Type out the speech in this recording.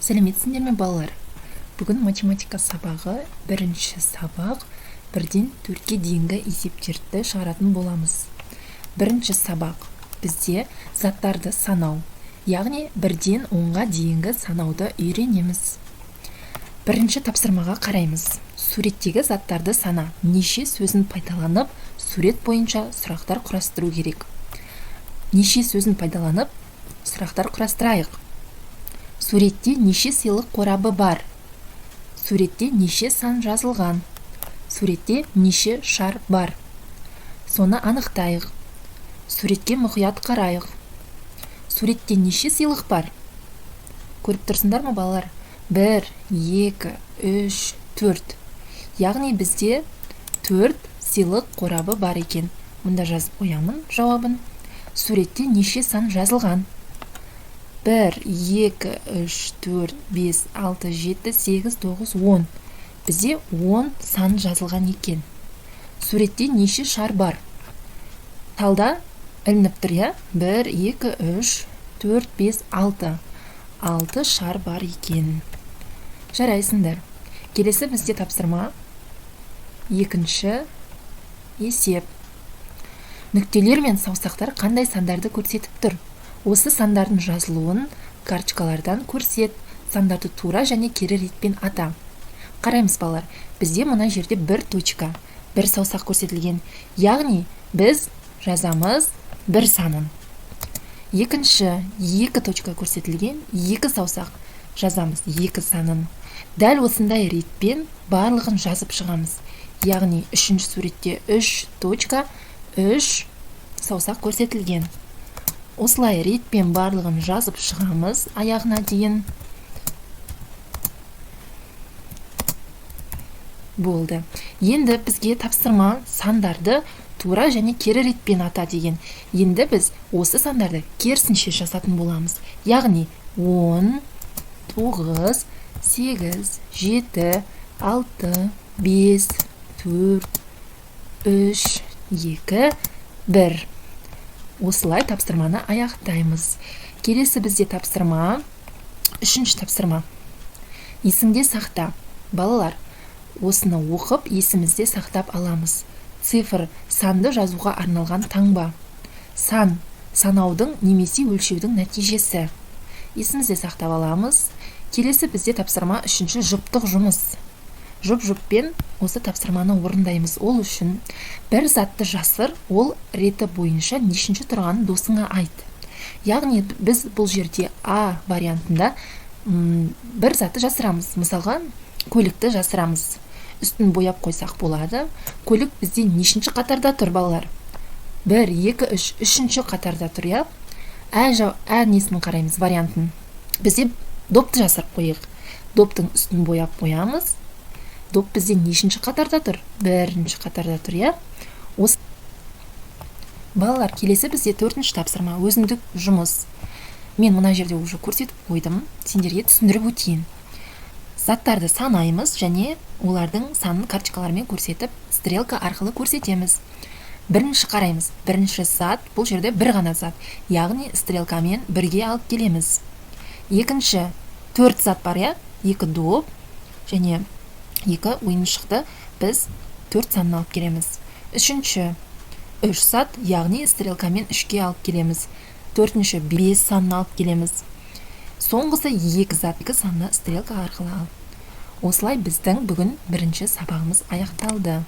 Сәлеметсіңдер ме балалар? Бүгін математика сабағы бірінші сабақ 1-ден 4-ке дейінгі есептерді шығаратын боламыз. Бірінші сабақ бізде заттарды санау, яғни 1-ден 10-ға дейінгі санауды үйренеміз. Бірінші тапсырмаға қараймыз. Суреттегі заттарды сана, неше сөзін пайдаланып, сурет бойынша сұрақтар құрастыру керек. Неше сөзін пайдаланып, сұрақтар құрастырайық. Суретте неше сыйлық қорабы бар? Суретте неше сан жазылған? Суретте неше шар бар? Соны анықтайық. Суретке мұқият қарайық. Суретте неше сыйлық бар? Көріп тұрсыңдар ма балалар? 1, 2, 3, 4. Яғни бізде 4 сыйлық қорабы бар екен. Мұнда жазып қоямын жауабын. Суретте неше сан жазылған? 1, 2, 3, 4, 5, 6, 7, 8, 9, 10. Бізде 10 сан жазылған екен. Суретте неше шар бар? Талда ілініп тұр, я? 1, 2, 3, 4, 5, 6. 6 шар бар екен. Жарайсыңдар. Келесі бізде тапсырма. Екінші есеп. Нүктелер мен саусақтар қандай сандарды көрсетіп тұр? Осы сандардың жазылуын карточкалардан көрсет. Сандарды тура және кері ретпен ата. Қараймыз балалар. Бізде мына жерде бір точка, бір саусақ көрсетілген. Яғни біз жазамыз бір санын. Екінші 2 точка көрсетілген, 2 саусақ жазамыз 2 санын. Дәл осындай ретпен барлығын жазып шығамыз. Яғни үшінші суретте 3 точка, 3 саусақ көрсетілген. Осылай ретпен барлығын жазып шығамыз аяғына дейін. Болды. Енді бізге тапсырма сандарды тура және кері ретпен ата деген. Енді біз осы сандарды керісінше жазатын боламыз. Яғни 10, 9, 8, 7, 6, 5, 4, 3, 2, 1. Осылай тапсырманы аяқтаймыз. Келесі бізде тапсырма, үшінші тапсырма. Есіңде сақта. Балалар, осыны оқып, есімізде сақтап аламыз. Цифр санды жазуға арналған таңба. Сан санаудың немесе өлшеудің нәтижесі. Есімізде сақтап аламыз. Келесі бізде тапсырма үшінші жұптық жұмыс. Жұп-жұппен осы тапсырманы орындаймыз. Ол үшін бір затты жасыр, ол реті бойынша нешінші тұрғанын досыңа айт. Яғни біз бұл жерде А вариантында бір затты жасырамыз. Мысалға, көлікті жасырамыз. Үстін бояп қойсақ болады. Көлік бізде нешінші қатарда тұр, балалар? 1, 2, 3, үшінші қатарда тұр, я? Ә несін қараймыз, вариантын. Бізде допты жасырып қойық. Доптың үстін бояп қоямыз. Доп бізде нешінші қатарда тұр? Бірінші қатарда тұр, я? Балалар, келесі бізде 4-ші тапсырма, өзіндік жұмыс. Мен мына жерде уже көрсетіп қойдым. Сендерге түсіндіріп өтейін. Заттарды санаймыз және олардың санын карточкалармен көрсетіп, стрелка арқылы көрсетеміз. Бірінші қараймыз. Бірінші зат, бұл жерде бір ғана зат. Яғни стрелкамен бірге алып келеміз. Екінші 4 зат бар, я? 2 доп және 2 ойыншықты біз 4 санын алып келеміз. Үшінші 3 зат, яғни стрелкамен 3-ке алып келеміз. Төртінші 5 санын алып келеміз. Соңғысы 2 зат, 2 санны стрелка арқылы алып. Осылай біздің бүгін бірінші сабағымыз аяқталды.